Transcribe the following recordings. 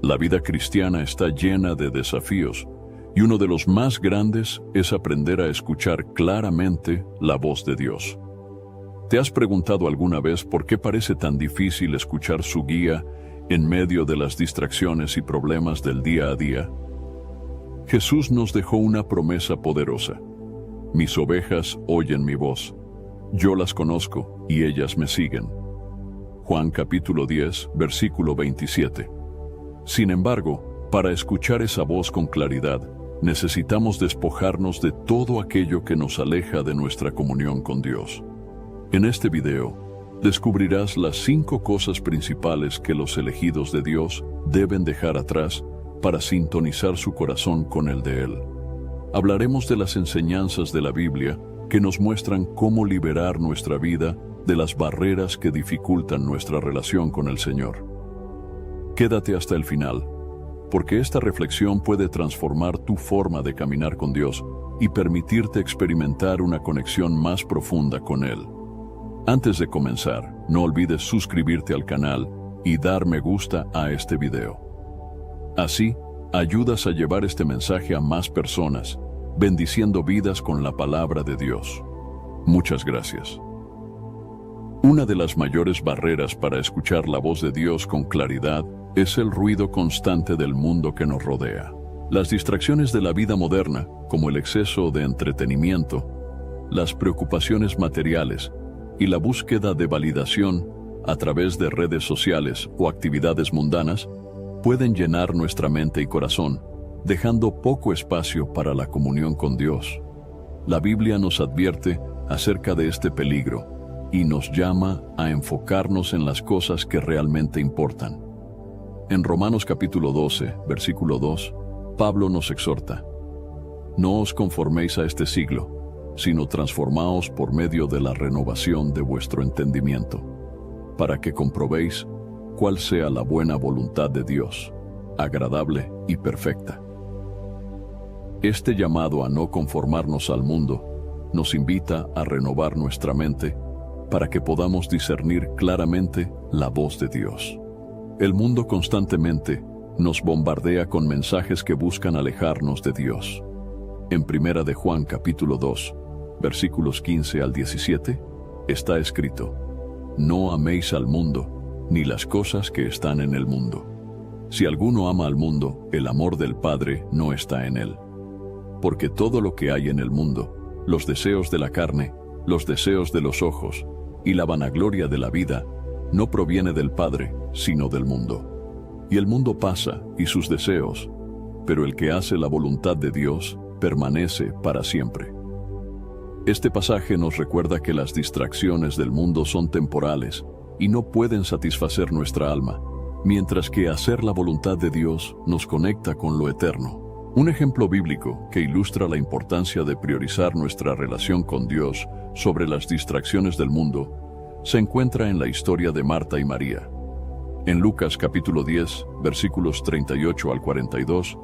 La vida cristiana está llena de desafíos, y uno de los más grandes es aprender a escuchar claramente la voz de Dios. ¿Te has preguntado alguna vez por qué parece tan difícil escuchar su guía en medio de las distracciones y problemas del día a día? Jesús nos dejó una promesa poderosa. Mis ovejas oyen mi voz. Yo las conozco y ellas me siguen. Juan capítulo 10, versículo 27. Sin embargo, para escuchar esa voz con claridad, necesitamos despojarnos de todo aquello que nos aleja de nuestra comunión con Dios. En este video, descubrirás las 5 cosas principales que los elegidos de Dios deben dejar atrás para sintonizar su corazón con el de Él. Hablaremos de las enseñanzas de la Biblia que nos muestran cómo liberar nuestra vida de las barreras que dificultan nuestra relación con el Señor. Quédate hasta el final, porque esta reflexión puede transformar tu forma de caminar con Dios y permitirte experimentar una conexión más profunda con Él. Antes de comenzar, no olvides suscribirte al canal y dar me gusta a este video. Así, ayudas a llevar este mensaje a más personas, bendiciendo vidas con la palabra de Dios. Muchas gracias. Una de las mayores barreras para escuchar la voz de Dios con claridad es el ruido constante del mundo que nos rodea. Las distracciones de la vida moderna, como el exceso de entretenimiento, las preocupaciones materiales y la búsqueda de validación a través de redes sociales o actividades mundanas, pueden llenar nuestra mente y corazón, dejando poco espacio para la comunión con Dios. La Biblia nos advierte acerca de este peligro y nos llama a enfocarnos en las cosas que realmente importan. En Romanos capítulo 12, versículo 2, Pablo nos exhorta: No os conforméis a este siglo, sino transformaos por medio de la renovación de vuestro entendimiento, para que comprobéis cuál sea la buena voluntad de Dios, agradable y perfecta. Este llamado a no conformarnos al mundo nos invita a renovar nuestra mente para que podamos discernir claramente la voz de Dios. El mundo constantemente nos bombardea con mensajes que buscan alejarnos de Dios. En 1 de Juan capítulo 2, versículos 15 al 17, está escrito: No améis al mundo, ni las cosas que están en el mundo. Si alguno ama al mundo, el amor del Padre no está en él. Porque todo lo que hay en el mundo, los deseos de la carne, los deseos de los ojos y la vanagloria de la vida, no proviene del Padre, sino del mundo. Y el mundo pasa y sus deseos, pero el que hace la voluntad de Dios permanece para siempre. Este pasaje nos recuerda que las distracciones del mundo son temporales y no pueden satisfacer nuestra alma, mientras que hacer la voluntad de Dios nos conecta con lo eterno. Un ejemplo bíblico que ilustra la importancia de priorizar nuestra relación con Dios sobre las distracciones del mundo se encuentra en la historia de Marta y María. En Lucas capítulo 10, versículos 38 al 42,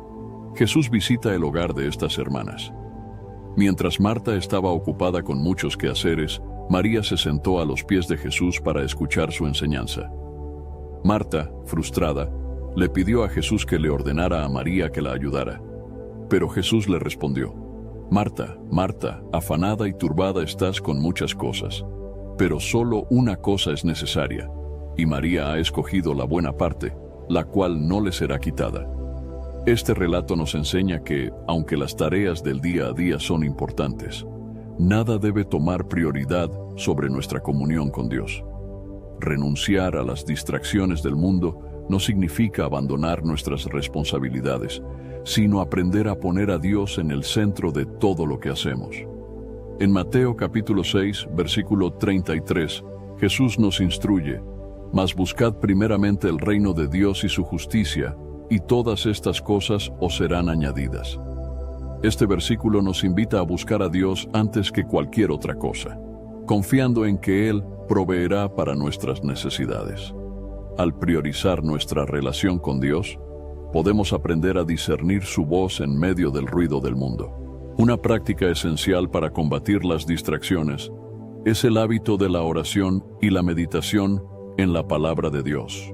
Jesús visita el hogar de estas hermanas. Mientras Marta estaba ocupada con muchos quehaceres, María se sentó a los pies de Jesús para escuchar su enseñanza. Marta, frustrada, le pidió a Jesús que le ordenara a María que la ayudara. Pero Jesús le respondió: Marta, Marta, afanada y turbada estás con muchas cosas, pero solo una cosa es necesaria, y María ha escogido la buena parte, la cual no le será quitada. Este relato nos enseña que, aunque las tareas del día a día son importantes, nada debe tomar prioridad sobre nuestra comunión con Dios. Renunciar a las distracciones del mundo no significa abandonar nuestras responsabilidades, sino aprender a poner a Dios en el centro de todo lo que hacemos. En Mateo capítulo 6, versículo 33, Jesús nos instruye: Mas buscad primeramente el reino de Dios y su justicia, y todas estas cosas os serán añadidas. Este versículo nos invita a buscar a Dios antes que cualquier otra cosa, confiando en que Él proveerá para nuestras necesidades. Al priorizar nuestra relación con Dios, podemos aprender a discernir su voz en medio del ruido del mundo. Una práctica esencial para combatir las distracciones es el hábito de la oración y la meditación en la palabra de Dios.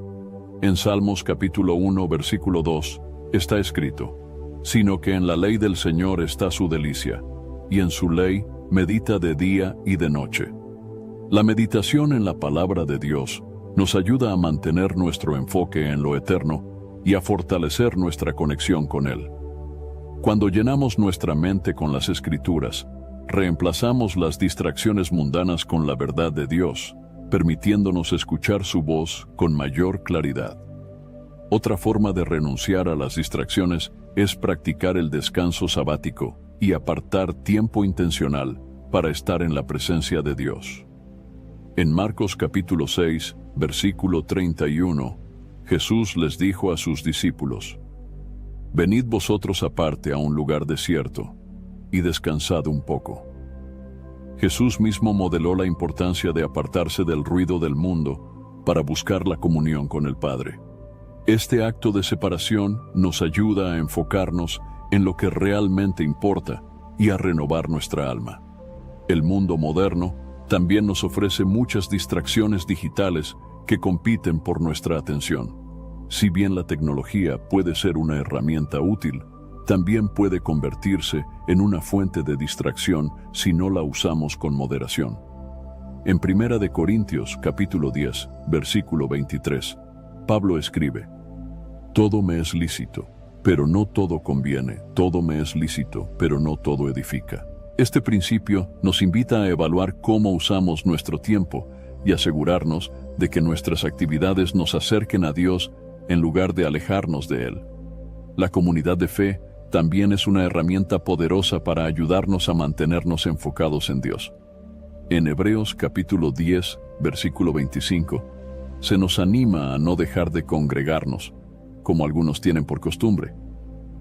En Salmos capítulo 1, versículo 2, está escrito: sino que en la ley del Señor está su delicia, y en su ley medita de día y de noche. La meditación en la palabra de Dios nos ayuda a mantener nuestro enfoque en lo eterno y a fortalecer nuestra conexión con Él. Cuando llenamos nuestra mente con las Escrituras, reemplazamos las distracciones mundanas con la verdad de Dios, permitiéndonos escuchar su voz con mayor claridad. Otra forma de renunciar a las distracciones es practicar el descanso sabático y apartar tiempo intencional para estar en la presencia de Dios. En Marcos capítulo 6, versículo 31, Jesús les dijo a sus discípulos: venid vosotros aparte a un lugar desierto y descansad un poco. Jesús mismo modeló la importancia de apartarse del ruido del mundo para buscar la comunión con el Padre. Este acto de separación nos ayuda a enfocarnos en lo que realmente importa y a renovar nuestra alma. El mundo moderno también nos ofrece muchas distracciones digitales que compiten por nuestra atención. Si bien la tecnología puede ser una herramienta útil, también puede convertirse en una fuente de distracción si no la usamos con moderación. En 1 Corintios capítulo 10, versículo 23, Pablo escribe: todo me es lícito, pero no todo conviene; todo me es lícito, pero no todo edifica. Este principio nos invita a evaluar cómo usamos nuestro tiempo y asegurarnos de que nuestras actividades nos acerquen a Dios en lugar de alejarnos de Él. La comunidad de fe también es una herramienta poderosa para ayudarnos a mantenernos enfocados en Dios. En Hebreos capítulo 10, versículo 25, se nos anima a no dejar de congregarnos, como algunos tienen por costumbre,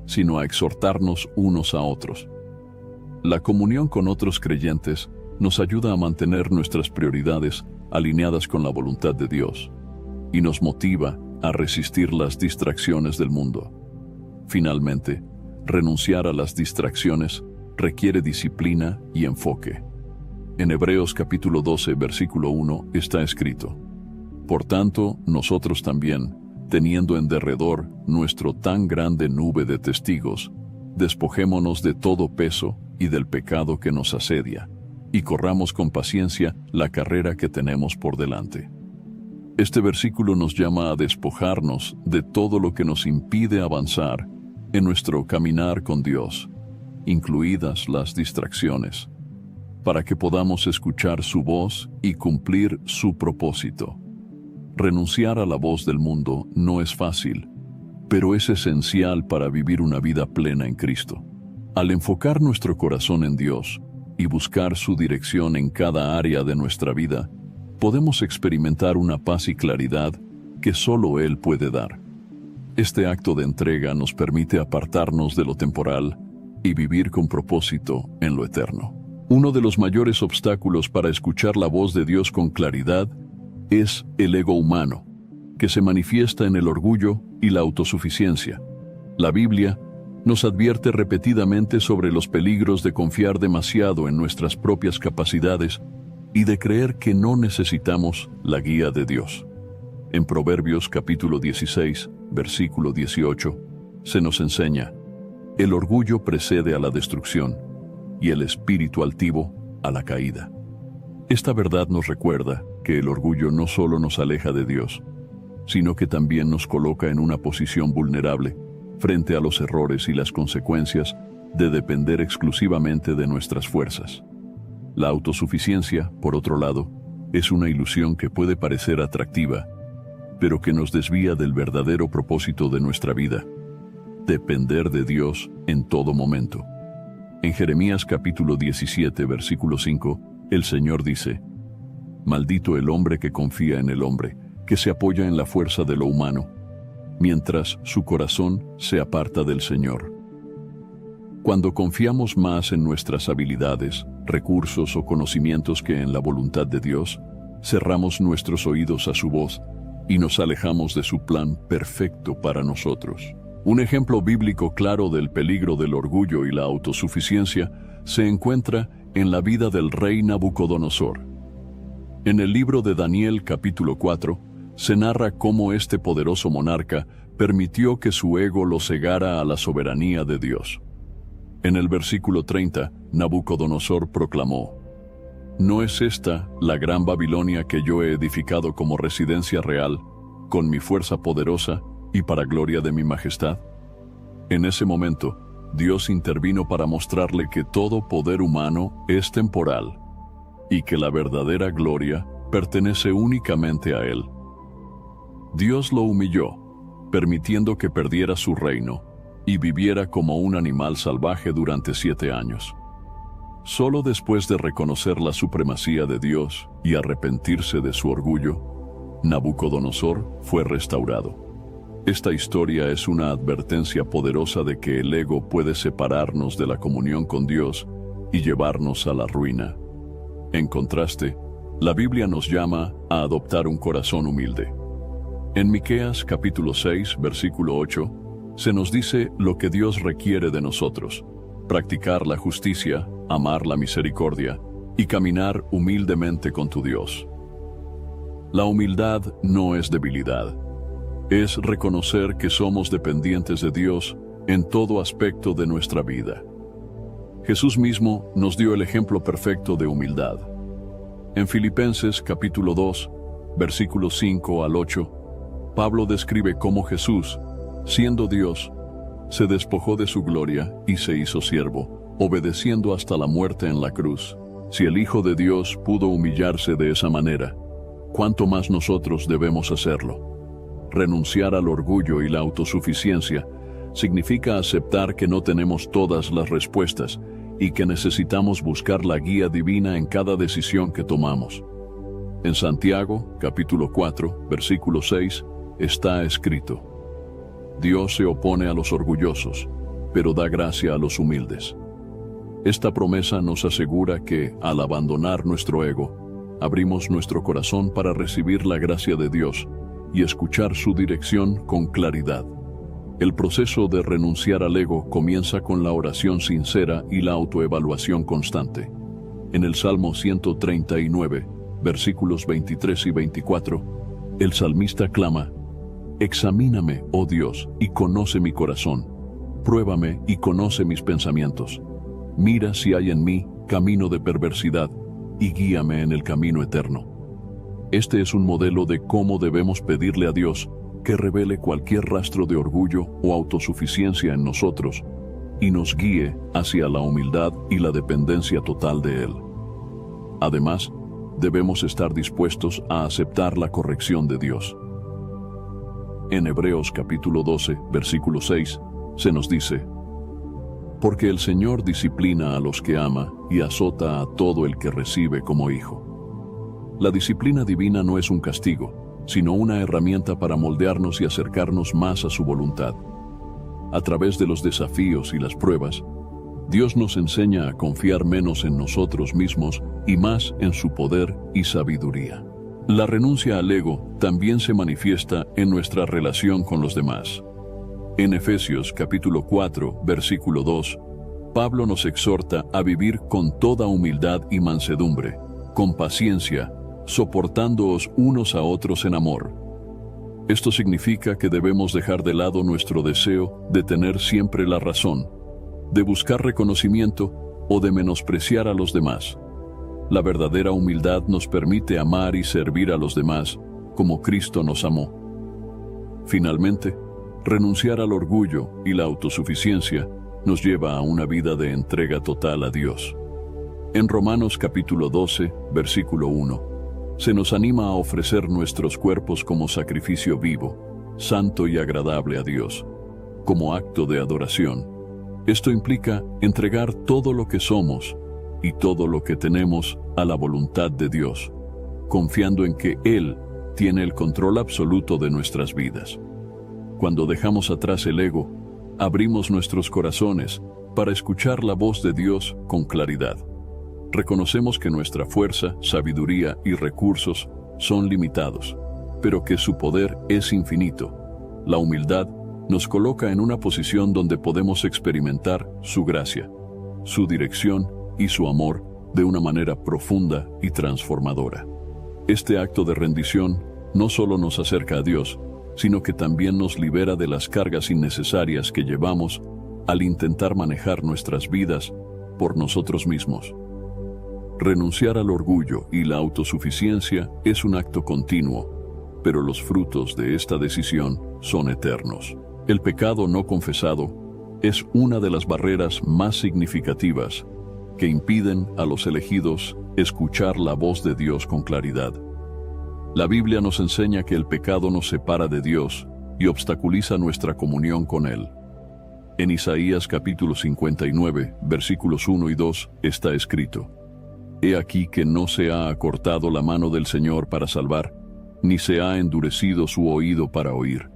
sino a exhortarnos unos a otros. La comunión con otros creyentes nos ayuda a mantener nuestras prioridades alineadas con la voluntad de Dios y nos motiva a resistir las distracciones del mundo. Finalmente, renunciar a las distracciones requiere disciplina y enfoque. En Hebreos capítulo 12, versículo 1 está escrito: por tanto, nosotros también, teniendo en derredor nuestro tan grande nube de testigos, despojémonos de todo peso y del pecado que nos asedia, y corramos con paciencia la carrera que tenemos por delante. Este versículo nos llama a despojarnos de todo lo que nos impide avanzar en nuestro caminar con Dios, incluidas las distracciones, para que podamos escuchar su voz y cumplir su propósito. Renunciar a la voz del mundo no es fácil, pero es esencial para vivir una vida plena en Cristo. Al enfocar nuestro corazón en Dios y buscar su dirección en cada área de nuestra vida, podemos experimentar una paz y claridad que solo Él puede dar. Este acto de entrega nos permite apartarnos de lo temporal y vivir con propósito en lo eterno. Uno de los mayores obstáculos para escuchar la voz de Dios con claridad es el ego humano, que se manifiesta en el orgullo y la autosuficiencia. La Biblia nos advierte repetidamente sobre los peligros de confiar demasiado en nuestras propias capacidades y de creer que no necesitamos la guía de Dios. En Proverbios capítulo 16, versículo 18, se nos enseña: el orgullo precede a la destrucción y el espíritu altivo a la caída. Esta verdad nos recuerda que el orgullo no solo nos aleja de Dios, sino que también nos coloca en una posición vulnerable frente a los errores y las consecuencias de depender exclusivamente de nuestras fuerzas. La autosuficiencia, por otro lado, es una ilusión que puede parecer atractiva, pero que nos desvía del verdadero propósito de nuestra vida: depender de Dios en todo momento. En Jeremías capítulo 17, versículo 5, el Señor dice: maldito el hombre que confía en el hombre, que se apoya en la fuerza de lo humano, mientras su corazón se aparta del Señor. Cuando confiamos más en nuestras habilidades, recursos o conocimientos que en la voluntad de Dios, cerramos nuestros oídos a su voz y nos alejamos de su plan perfecto para nosotros. Un ejemplo bíblico claro del peligro del orgullo y la autosuficiencia se encuentra en la vida del rey Nabucodonosor. En el libro de Daniel capítulo 4, se narra cómo este poderoso monarca permitió que su ego lo cegara a la soberanía de Dios. En el versículo 30, Nabucodonosor proclamó: ¿No es esta la gran Babilonia que yo he edificado como residencia real, con mi fuerza poderosa y para gloria de mi majestad? En ese momento, Dios intervino para mostrarle que todo poder humano es temporal y que la verdadera gloria pertenece únicamente a Él. Dios lo humilló, permitiendo que perdiera su reino y viviera como un animal salvaje durante 7 años. Solo después de reconocer la supremacía de Dios y arrepentirse de su orgullo, Nabucodonosor fue restaurado. Esta historia es una advertencia poderosa de que el ego puede separarnos de la comunión con Dios y llevarnos a la ruina. En contraste, la Biblia nos llama a adoptar un corazón humilde. En Miqueas capítulo 6, versículo 8, se nos dice lo que Dios requiere de nosotros: practicar la justicia, amar la misericordia y caminar humildemente con tu Dios. La humildad no es debilidad. Es reconocer que somos dependientes de Dios en todo aspecto de nuestra vida. Jesús mismo nos dio el ejemplo perfecto de humildad. En Filipenses capítulo 2, versículos 5 al 8, Pablo describe cómo Jesús, siendo Dios, se despojó de su gloria y se hizo siervo, obedeciendo hasta la muerte en la cruz. Si el Hijo de Dios pudo humillarse de esa manera, ¿cuánto más nosotros debemos hacerlo? Renunciar al orgullo y la autosuficiencia significa aceptar que no tenemos todas las respuestas y que necesitamos buscar la guía divina en cada decisión que tomamos. En Santiago, capítulo 4, versículo 6, está escrito: Dios se opone a los orgullosos, pero da gracia a los humildes. Esta promesa nos asegura que, al abandonar nuestro ego, abrimos nuestro corazón para recibir la gracia de Dios y escuchar su dirección con claridad. El proceso de renunciar al ego comienza con la oración sincera y la autoevaluación constante. En el Salmo 139, versículos 23 y 24, el salmista clama: Examíname, oh Dios, y conoce mi corazón. Pruébame y conoce mis pensamientos. Mira si hay en mí camino de perversidad y guíame en el camino eterno. Este es un modelo de cómo debemos pedirle a Dios que revele cualquier rastro de orgullo o autosuficiencia en nosotros y nos guíe hacia la humildad y la dependencia total de Él. Además, debemos estar dispuestos a aceptar la corrección de Dios. En Hebreos capítulo 12, versículo 6, se nos dice: Porque el Señor disciplina a los que ama y azota a todo el que recibe como hijo. La disciplina divina no es un castigo, sino una herramienta para moldearnos y acercarnos más a su voluntad. A través de los desafíos y las pruebas, Dios nos enseña a confiar menos en nosotros mismos y más en su poder y sabiduría. La renuncia al ego también se manifiesta en nuestra relación con los demás. En Efesios capítulo 4, versículo 2, Pablo nos exhorta a vivir con toda humildad y mansedumbre, con paciencia, soportándoos unos a otros en amor. Esto significa que debemos dejar de lado nuestro deseo de tener siempre la razón, de buscar reconocimiento o de menospreciar a los demás. La verdadera humildad nos permite amar y servir a los demás como Cristo nos amó. Finalmente, renunciar al orgullo y la autosuficiencia nos lleva a una vida de entrega total a Dios. En Romanos capítulo 12, versículo 1, se nos anima a ofrecer nuestros cuerpos como sacrificio vivo, santo y agradable a Dios, como acto de adoración. Esto implica entregar todo lo que somos y todo lo que tenemos a la voluntad de Dios, confiando en que Él tiene el control absoluto de nuestras vidas. Cuando dejamos atrás el ego, abrimos nuestros corazones para escuchar la voz de Dios con claridad. Reconocemos que nuestra fuerza, sabiduría y recursos son limitados, pero que su poder es infinito. La humildad nos coloca en una posición donde podemos experimentar su gracia, su dirección y su amor de una manera profunda y transformadora. Este acto de rendición no solo nos acerca a Dios, sino que también nos libera de las cargas innecesarias que llevamos al intentar manejar nuestras vidas por nosotros mismos. Renunciar al orgullo y la autosuficiencia es un acto continuo, pero los frutos de esta decisión son eternos. El pecado no confesado es una de las barreras más significativas que impiden a los elegidos escuchar la voz de Dios con claridad. La Biblia nos enseña que el pecado nos separa de Dios y obstaculiza nuestra comunión con Él. En Isaías capítulo 59, versículos 1 y 2, está escrito: He aquí que no se ha acortado la mano del Señor para salvar, ni se ha endurecido su oído para oír.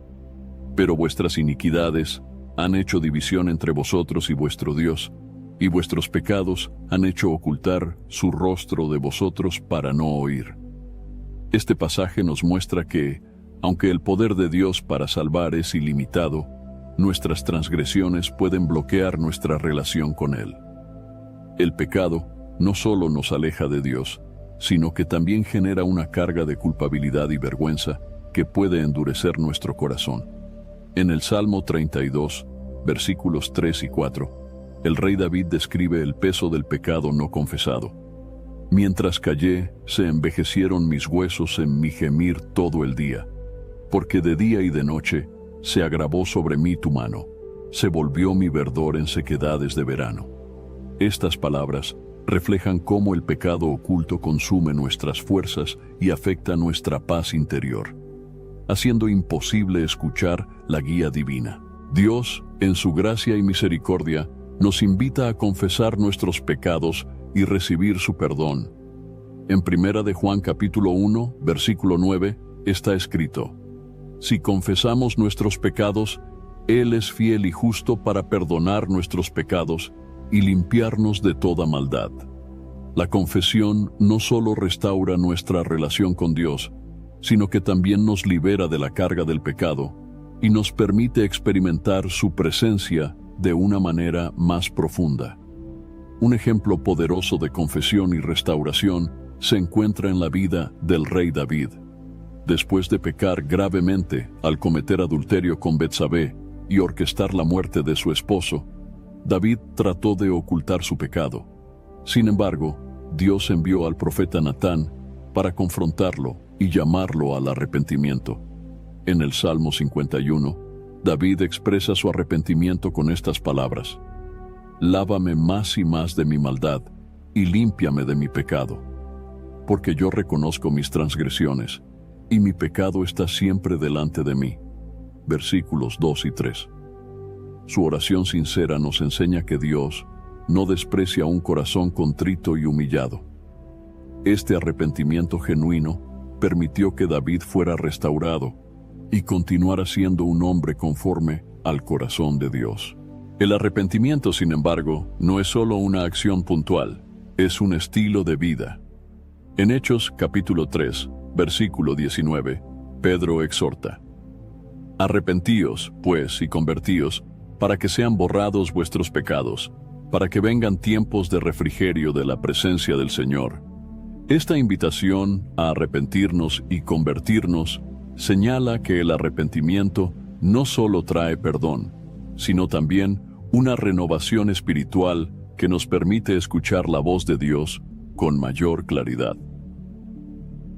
Pero vuestras iniquidades han hecho división entre vosotros y vuestro Dios, y vuestros pecados han hecho ocultar su rostro de vosotros para no oír. Este pasaje nos muestra que, aunque el poder de Dios para salvar es ilimitado, nuestras transgresiones pueden bloquear nuestra relación con Él. El pecado no solo nos aleja de Dios, sino que también genera una carga de culpabilidad y vergüenza que puede endurecer nuestro corazón. En el Salmo 32, versículos 3 y 4, el rey David describe el peso del pecado no confesado. Mientras callé, se envejecieron mis huesos en mi gemir todo el día, porque de día y de noche se agravó sobre mí tu mano, se volvió mi verdor en sequedades de verano. Estas palabras reflejan cómo el pecado oculto consume nuestras fuerzas y afecta nuestra paz interior, haciendo imposible escuchar la guía divina. Dios, en su gracia y misericordia, nos invita a confesar nuestros pecados y recibir su perdón. En 1 de Juan capítulo 1, versículo 9, está escrito: Si confesamos nuestros pecados, Él es fiel y justo para perdonar nuestros pecados y limpiarnos de toda maldad. La confesión no solo restaura nuestra relación con Dios, sino que también nos libera de la carga del pecado y nos permite experimentar su presencia de una manera más profunda. Un ejemplo poderoso de confesión y restauración se encuentra en la vida del rey David. Después de pecar gravemente al cometer adulterio con Betsabé y orquestar la muerte de su esposo, David trató de ocultar su pecado. Sin embargo, Dios envió al profeta Natán para confrontarlo y llamarlo al arrepentimiento. En el Salmo 51, David expresa su arrepentimiento con estas palabras: Lávame más y más de mi maldad, y límpiame de mi pecado. Porque yo reconozco mis transgresiones, y mi pecado está siempre delante de mí. Versículos 2 y 3. Su oración sincera nos enseña que Dios no desprecia un corazón contrito y humillado. Este arrepentimiento genuino permitió que David fuera restaurado y continuara siendo un hombre conforme al corazón de Dios. El arrepentimiento, sin embargo, no es solo una acción puntual, es un estilo de vida. En Hechos capítulo 3, versículo 19, Pedro exhorta: Arrepentíos, pues, y convertíos, para que sean borrados vuestros pecados, para que vengan tiempos de refrigerio de la presencia del Señor. Esta invitación a arrepentirnos y convertirnos señala que el arrepentimiento no solo trae perdón, sino también una renovación espiritual que nos permite escuchar la voz de Dios con mayor claridad.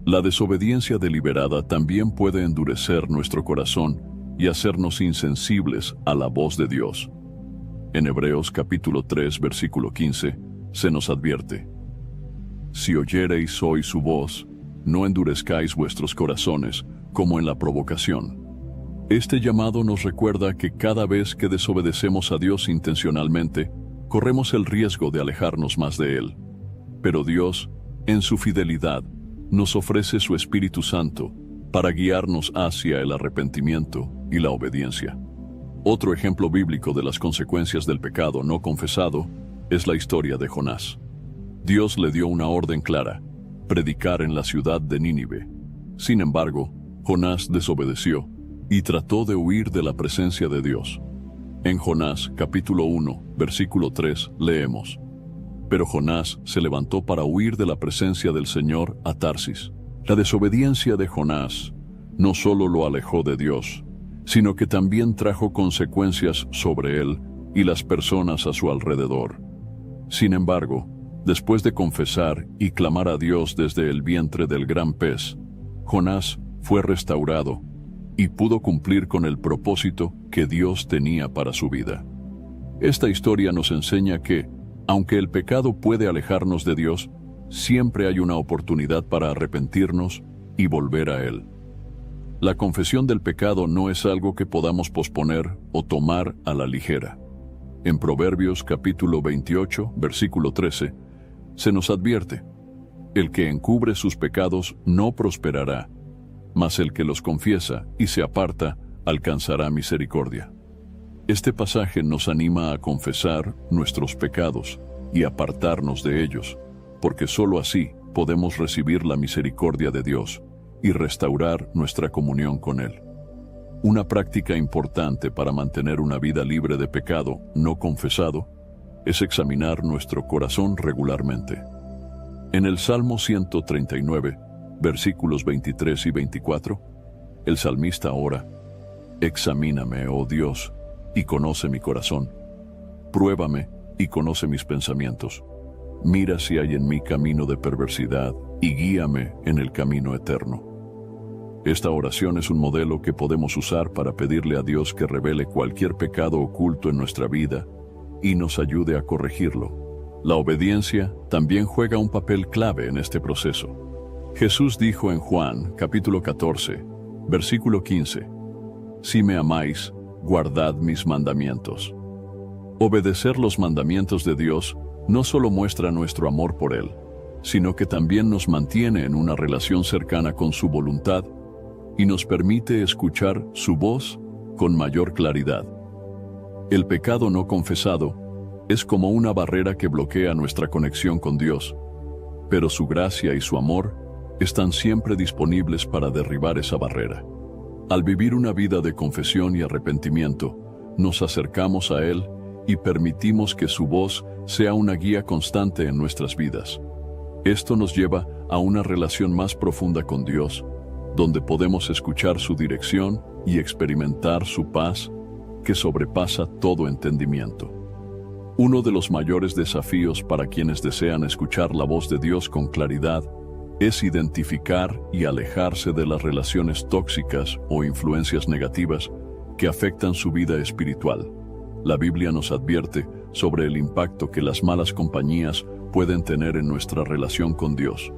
La desobediencia deliberada también puede endurecer nuestro corazón y hacernos insensibles a la voz de Dios. En Hebreos capítulo 3, versículo 15, se nos advierte: Si oyereis hoy su voz, no endurezcáis vuestros corazones, como en la provocación. Este llamado nos recuerda que cada vez que desobedecemos a Dios intencionalmente, corremos el riesgo de alejarnos más de Él. Pero Dios, en su fidelidad, nos ofrece su Espíritu Santo para guiarnos hacia el arrepentimiento y la obediencia. Otro ejemplo bíblico de las consecuencias del pecado no confesado es la historia de Jonás. Dios le dio una orden clara: predicar en la ciudad de Nínive. Sin embargo, Jonás desobedeció y trató de huir de la presencia de Dios. En Jonás capítulo 1, versículo 3, leemos: Pero Jonás se levantó para huir de la presencia del Señor a Tarsis. La desobediencia de Jonás no solo lo alejó de Dios, sino que también trajo consecuencias sobre él y las personas a su alrededor. Sin embargo, después de confesar y clamar a Dios desde el vientre del gran pez, Jonás fue restaurado y pudo cumplir con el propósito que Dios tenía para su vida. Esta historia nos enseña que, aunque el pecado puede alejarnos de Dios, siempre hay una oportunidad para arrepentirnos y volver a Él. La confesión del pecado no es algo que podamos posponer o tomar a la ligera. En Proverbios capítulo 28, versículo 13, se nos advierte: el que encubre sus pecados no prosperará, mas el que los confiesa y se aparta alcanzará misericordia. Este pasaje nos anima a confesar nuestros pecados y apartarnos de ellos, porque sólo así podemos recibir la misericordia de Dios y restaurar nuestra comunión con Él. Una práctica importante para mantener una vida libre de pecado no confesado es examinar nuestro corazón regularmente. En el Salmo 139, versículos 23 y 24, el salmista ora: examíname, oh Dios, y conoce mi corazón. Pruébame y conoce mis pensamientos. Mira si hay en mí camino de perversidad y guíame en el camino eterno. Esta oración es un modelo que podemos usar para pedirle a Dios que revele cualquier pecado oculto en nuestra vida y nos ayude a corregirlo. La obediencia también juega un papel clave en este proceso. Jesús dijo en Juan, capítulo 14, versículo 15: si me amáis, guardad mis mandamientos. Obedecer los mandamientos de Dios no solo muestra nuestro amor por Él, sino que también nos mantiene en una relación cercana con su voluntad y nos permite escuchar su voz con mayor claridad. El pecado no confesado es como una barrera que bloquea nuestra conexión con Dios, pero su gracia y su amor están siempre disponibles para derribar esa barrera. Al vivir una vida de confesión y arrepentimiento, nos acercamos a Él y permitimos que su voz sea una guía constante en nuestras vidas. Esto nos lleva a una relación más profunda con Dios, donde podemos escuchar su dirección y experimentar su paz que sobrepasa todo entendimiento. Uno de los mayores desafíos para quienes desean escuchar la voz de Dios con claridad es identificar y alejarse de las relaciones tóxicas o influencias negativas que afectan su vida espiritual. La Biblia nos advierte sobre el impacto que las malas compañías pueden tener en nuestra relación con Dios.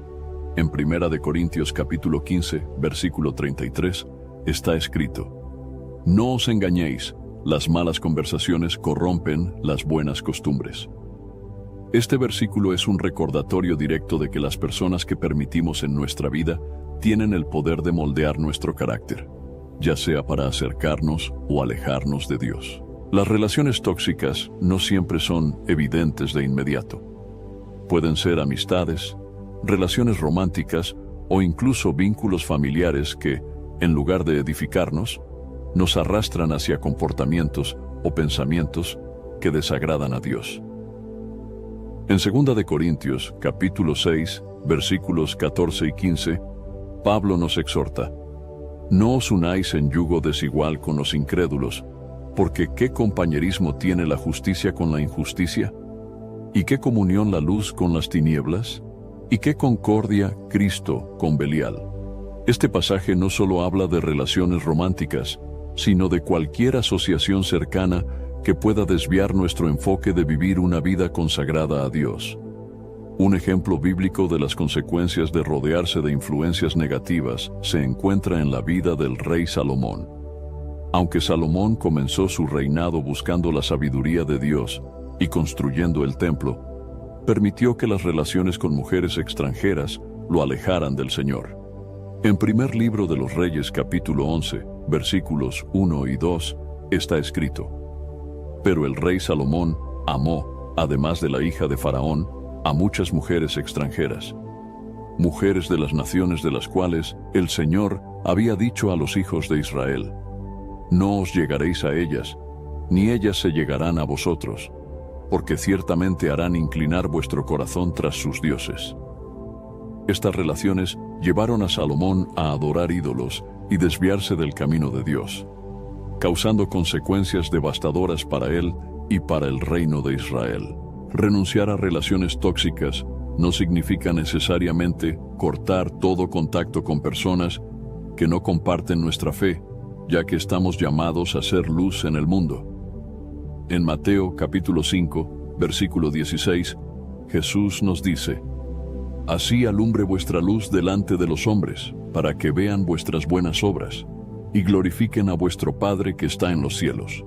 En 1 Corintios capítulo 15, versículo 33, está escrito: no os engañéis, las malas conversaciones corrompen las buenas costumbres. Este versículo es un recordatorio directo de que las personas que permitimos en nuestra vida tienen el poder de moldear nuestro carácter, ya sea para acercarnos o alejarnos de Dios. Las relaciones tóxicas no siempre son evidentes de inmediato. Pueden ser amistades, relaciones románticas o incluso vínculos familiares que, en lugar de edificarnos, nos arrastran hacia comportamientos o pensamientos que desagradan a Dios. En 2 Corintios, capítulo 6, versículos 14 y 15, Pablo nos exhorta: no os unáis en yugo desigual con los incrédulos, porque ¿qué compañerismo tiene la justicia con la injusticia? ¿Y qué comunión la luz con las tinieblas? ¿Y qué concordia Cristo con Belial? Este pasaje no solo habla de relaciones románticas, sino de cualquier asociación cercana que pueda desviar nuestro enfoque de vivir una vida consagrada a Dios. Un ejemplo bíblico de las consecuencias de rodearse de influencias negativas se encuentra en la vida del rey Salomón. Aunque Salomón comenzó su reinado buscando la sabiduría de Dios y construyendo el templo, permitió que las relaciones con mujeres extranjeras lo alejaran del Señor. En primer libro de los Reyes capítulo 11, versículos 1 y 2, está escrito: pero el rey Salomón amó, además de la hija de Faraón, a muchas mujeres extranjeras, mujeres de las naciones de las cuales el Señor había dicho a los hijos de Israel: no os llegaréis a ellas, ni ellas se llegarán a vosotros, porque ciertamente harán inclinar vuestro corazón tras sus dioses. Estas relaciones llevaron a Salomón a adorar ídolos y desviarse del camino de Dios, causando consecuencias devastadoras para él y para el reino de Israel. Renunciar a relaciones tóxicas no significa necesariamente cortar todo contacto con personas que no comparten nuestra fe, ya que estamos llamados a ser luz en el mundo. En Mateo capítulo 5, versículo 16, Jesús nos dice: Así alumbre vuestra luz delante de los hombres, para que vean vuestras buenas obras, y glorifiquen a vuestro Padre que está en los cielos.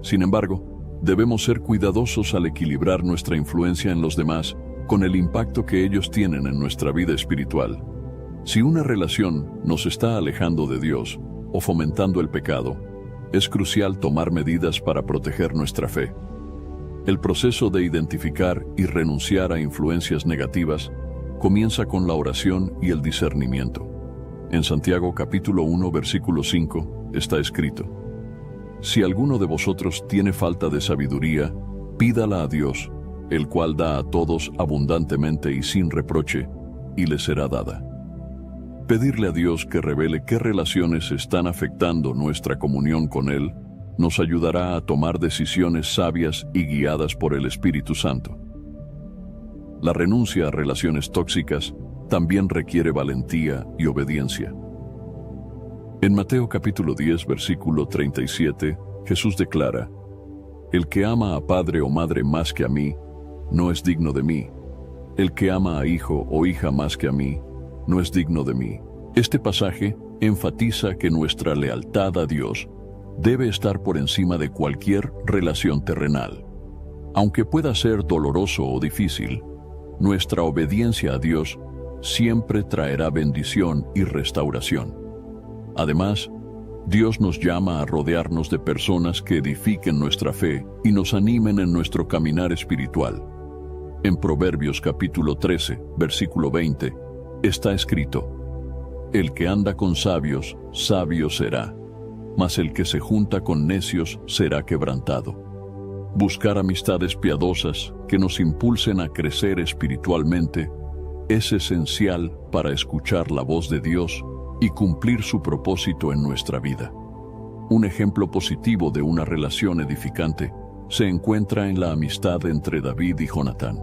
Sin embargo, debemos ser cuidadosos al equilibrar nuestra influencia en los demás con el impacto que ellos tienen en nuestra vida espiritual. Si una relación nos está alejando de Dios o fomentando el pecado, es crucial tomar medidas para proteger nuestra fe. El proceso de identificar y renunciar a influencias negativas comienza con la oración y el discernimiento. En Santiago capítulo 1, versículo 5, está escrito: Si alguno de vosotros tiene falta de sabiduría, pídala a Dios, el cual da a todos abundantemente y sin reproche, y le será dada. Pedirle a Dios que revele qué relaciones están afectando nuestra comunión con Él nos ayudará a tomar decisiones sabias y guiadas por el Espíritu Santo. La renuncia a relaciones tóxicas también requiere valentía y obediencia. En Mateo capítulo 10, versículo 37, Jesús declara: El que ama a padre o madre más que a mí, no es digno de mí. El que ama a hijo o hija más que a mí, no es digno de mí. Este pasaje enfatiza que nuestra lealtad a Dios debe estar por encima de cualquier relación terrenal. Aunque pueda ser doloroso o difícil, nuestra obediencia a Dios siempre traerá bendición y restauración. Además, Dios nos llama a rodearnos de personas que edifiquen nuestra fe y nos animen en nuestro caminar espiritual. En Proverbios capítulo 13, versículo 20, está escrito: El que anda con sabios, sabio será, mas el que se junta con necios será quebrantado. Buscar amistades piadosas que nos impulsen a crecer espiritualmente es esencial para escuchar la voz de Dios y cumplir su propósito en nuestra vida. Un ejemplo positivo de una relación edificante se encuentra en la amistad entre David y Jonatán.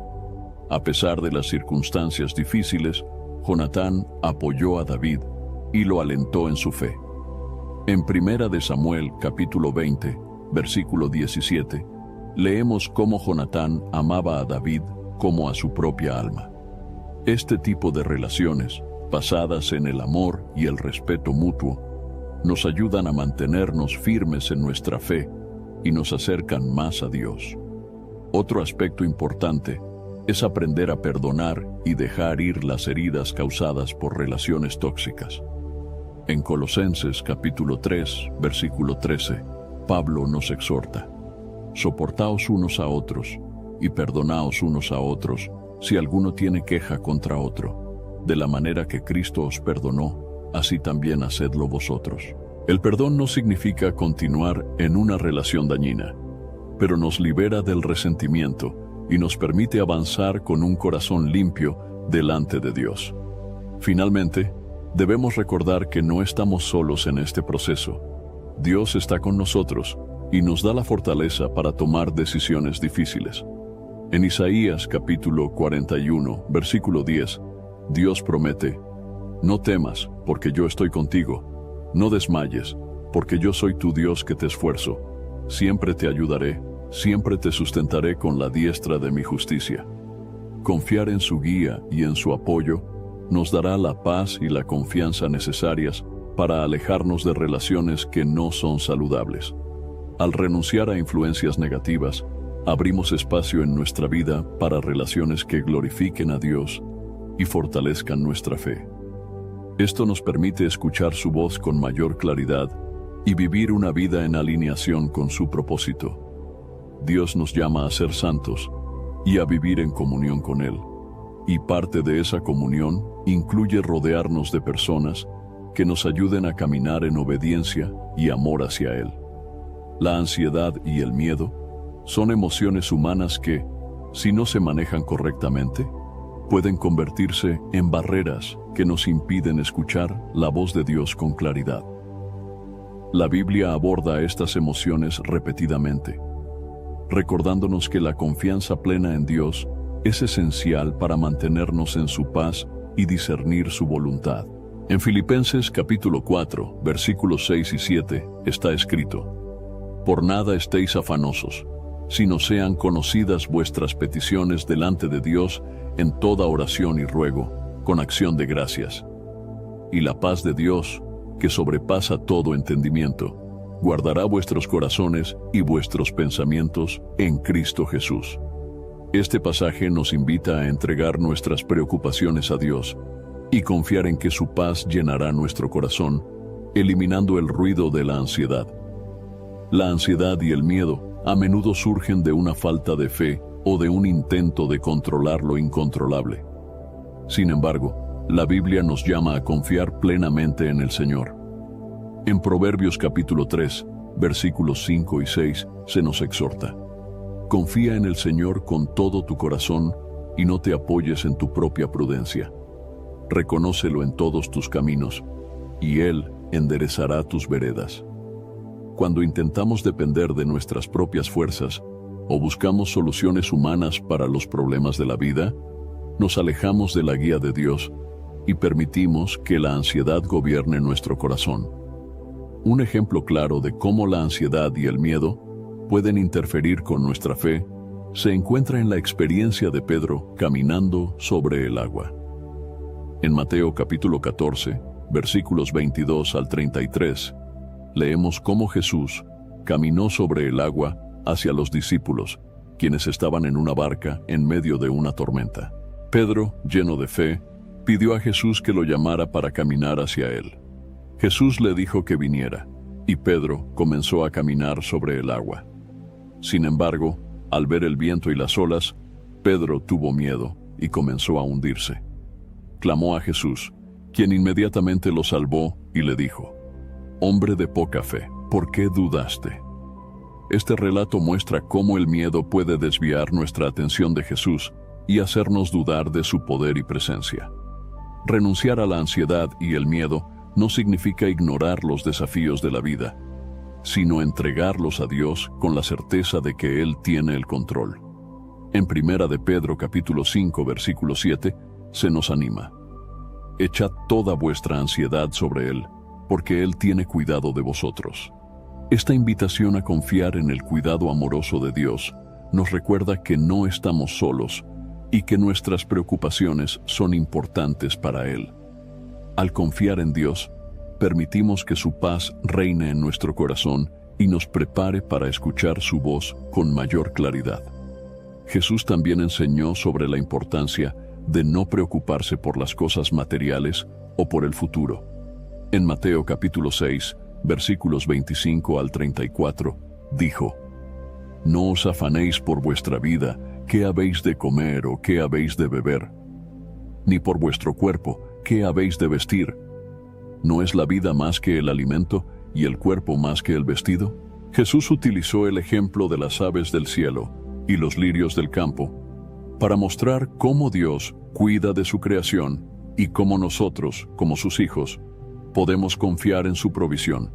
A pesar de las circunstancias difíciles, Jonatán apoyó a David y lo alentó en su fe. En 1 de Samuel, capítulo 20, versículo 17, leemos cómo Jonatán amaba a David como a su propia alma. Este tipo de relaciones, basadas en el amor y el respeto mutuo, nos ayudan a mantenernos firmes en nuestra fe y nos acercan más a Dios. Otro aspecto importante es aprender a perdonar y dejar ir las heridas causadas por relaciones tóxicas. En Colosenses capítulo 3, versículo 13, Pablo nos exhorta: Soportaos unos a otros y perdonaos unos a otros si alguno tiene queja contra otro. De la manera que Cristo os perdonó, así también hacedlo vosotros. El perdón no significa continuar en una relación dañina, pero nos libera del resentimiento y nos permite avanzar con un corazón limpio delante de Dios. Finalmente, debemos recordar que no estamos solos en este proceso. Dios está con nosotros y nos da la fortaleza para tomar decisiones difíciles. En Isaías capítulo 41, versículo 10, Dios promete: No temas, porque yo estoy contigo. No desmayes, porque yo soy tu Dios que te esfuerzo. Siempre te ayudaré, siempre te sustentaré con la diestra de mi justicia. Confiar en su guía y en su apoyo nos dará la paz y la confianza necesarias para alejarnos de relaciones que no son saludables. Al renunciar a influencias negativas, abrimos espacio en nuestra vida para relaciones que glorifiquen a Dios y fortalezcan nuestra fe. Esto nos permite escuchar su voz con mayor claridad y vivir una vida en alineación con su propósito. Dios nos llama a ser santos y a vivir en comunión con Él. Y parte de esa comunión incluye rodearnos de personas que nos ayuden a caminar en obediencia y amor hacia Él. La ansiedad y el miedo son emociones humanas que, si no se manejan correctamente, pueden convertirse en barreras que nos impiden escuchar la voz de Dios con claridad. La Biblia aborda estas emociones repetidamente, recordándonos que la confianza plena en Dios es esencial para mantenernos en su paz y discernir su voluntad. En Filipenses capítulo 4, versículos 6 y 7, está escrito: «Por nada estéis afanosos, sino sean conocidas vuestras peticiones delante de Dios en toda oración y ruego, con acción de gracias. Y la paz de Dios, que sobrepasa todo entendimiento, guardará vuestros corazones y vuestros pensamientos en Cristo Jesús». Este pasaje nos invita a entregar nuestras preocupaciones a Dios y confiar en que su paz llenará nuestro corazón, eliminando el ruido de la ansiedad. La ansiedad y el miedo a menudo surgen de una falta de fe o de un intento de controlar lo incontrolable. Sin embargo, la Biblia nos llama a confiar plenamente en el Señor. En Proverbios capítulo 3, versículos 5 y 6, se nos exhorta: «Confía en el Señor con todo tu corazón y no te apoyes en tu propia prudencia. Reconócelo en todos tus caminos, y Él enderezará tus veredas». Cuando intentamos depender de nuestras propias fuerzas o buscamos soluciones humanas para los problemas de la vida, nos alejamos de la guía de Dios y permitimos que la ansiedad gobierne nuestro corazón. Un ejemplo claro de cómo la ansiedad y el miedo pueden interferir con nuestra fe se encuentra en la experiencia de Pedro caminando sobre el agua. En Mateo capítulo 14, versículos 22 al 33, leemos cómo Jesús caminó sobre el agua hacia los discípulos, quienes estaban en una barca en medio de una tormenta. Pedro, lleno de fe, pidió a Jesús que lo llamara para caminar hacia él. Jesús le dijo que viniera, y Pedro comenzó a caminar sobre el agua. Sin embargo, al ver el viento y las olas, Pedro tuvo miedo y comenzó a hundirse. Clamó a Jesús, quien inmediatamente lo salvó y le dijo: «Hombre de poca fe, ¿por qué dudaste?». Este relato muestra cómo el miedo puede desviar nuestra atención de Jesús y hacernos dudar de su poder y presencia. Renunciar a la ansiedad y el miedo no significa ignorar los desafíos de la vida, sino entregarlos a Dios con la certeza de que Él tiene el control. En Primera de Pedro capítulo 5 versículo 7 se nos anima: «Echad toda vuestra ansiedad sobre Él, porque Él tiene cuidado de vosotros». Esta invitación a confiar en el cuidado amoroso de Dios nos recuerda que no estamos solos y que nuestras preocupaciones son importantes para Él. Al confiar en Dios, permitimos que su paz reine en nuestro corazón y nos prepare para escuchar su voz con mayor claridad. Jesús también enseñó sobre la importancia de no preocuparse por las cosas materiales o por el futuro. En Mateo capítulo 6, versículos 25 al 34, dijo: «No os afanéis por vuestra vida, qué habéis de comer o qué habéis de beber, ni por vuestro cuerpo, qué habéis de vestir. ¿No es la vida más que el alimento y el cuerpo más que el vestido?». Jesús utilizó el ejemplo de las aves del cielo y los lirios del campo para mostrar cómo Dios cuida de su creación y cómo nosotros, como sus hijos, podemos confiar en su provisión.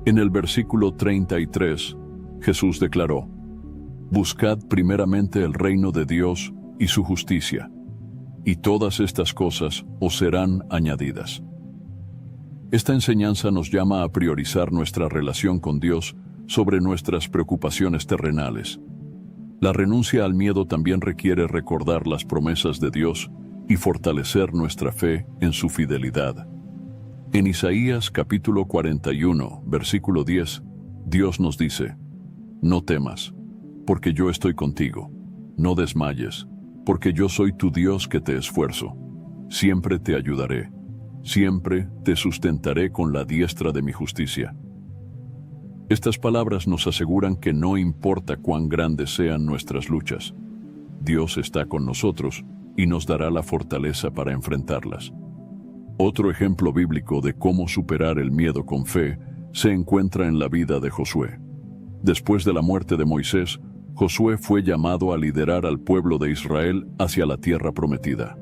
En el versículo 33, Jesús declaró: «Buscad primeramente el reino de Dios y su justicia, y todas estas cosas os serán añadidas». Esta enseñanza nos llama a priorizar nuestra relación con Dios sobre nuestras preocupaciones terrenales. La renuncia al miedo también requiere recordar las promesas de Dios y fortalecer nuestra fe en su fidelidad. En Isaías capítulo 41, versículo 10, Dios nos dice: «No temas, porque yo estoy contigo. No desmayes, porque yo soy tu Dios que te esfuerzo. Siempre te ayudaré. Siempre te sustentaré con la diestra de mi justicia». Estas palabras nos aseguran que no importa cuán grandes sean nuestras luchas, Dios está con nosotros y nos dará la fortaleza para enfrentarlas. Otro ejemplo bíblico de cómo superar el miedo con fe se encuentra en la vida de Josué. Después de la muerte de Moisés, Josué fue llamado a liderar al pueblo de Israel hacia la tierra prometida.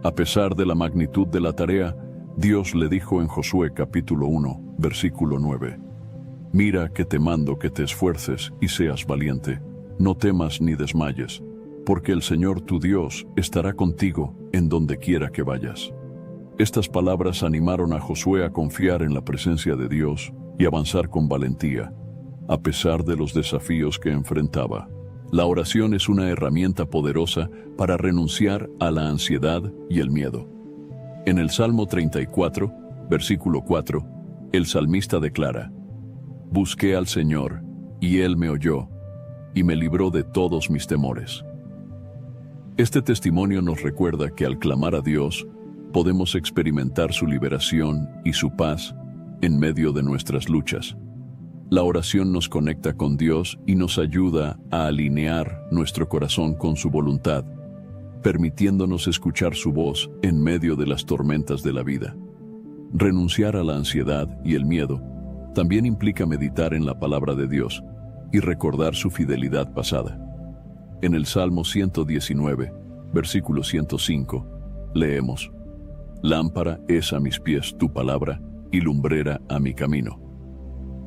A pesar de la magnitud de la tarea, Dios le dijo en Josué capítulo 1, versículo 9: Mira que te mando que te esfuerces y seas valiente, no temas ni desmayes, porque el Señor tu Dios estará contigo en donde quiera que vayas. Estas palabras animaron a Josué a confiar en la presencia de Dios y avanzar con valentía, a pesar de los desafíos que enfrentaba. La oración es una herramienta poderosa para renunciar a la ansiedad y el miedo. En el Salmo 34, versículo 4, el salmista declara: Busqué al Señor, y Él me oyó, y me libró de todos mis temores. Este testimonio nos recuerda que al clamar a Dios, podemos experimentar su liberación y su paz en medio de nuestras luchas. La oración nos conecta con Dios y nos ayuda a alinear nuestro corazón con su voluntad, permitiéndonos escuchar su voz en medio de las tormentas de la vida. Renunciar a la ansiedad y el miedo también implica meditar en la palabra de Dios y recordar su fidelidad pasada. En el Salmo 119, versículo 105, leemos: Lámpara es a mis pies tu palabra y lumbrera a mi camino.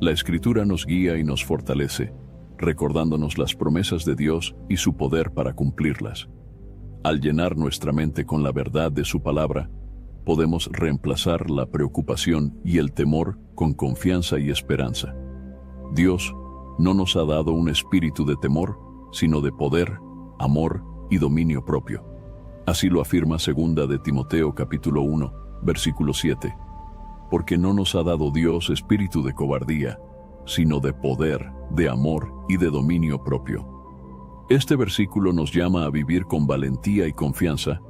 La Escritura nos guía y nos fortalece, recordándonos las promesas de Dios y su poder para cumplirlas. Al llenar nuestra mente con la verdad de su palabra, podemos reemplazar la preocupación y el temor con confianza y esperanza. Dios no nos ha dado un espíritu de temor, sino de poder, amor y dominio propio. Así lo afirma 2 de Timoteo capítulo 1, versículo 7. Porque no nos ha dado Dios espíritu de cobardía, sino de poder, de amor y de dominio propio. Este versículo nos llama a vivir con valentía y confianza,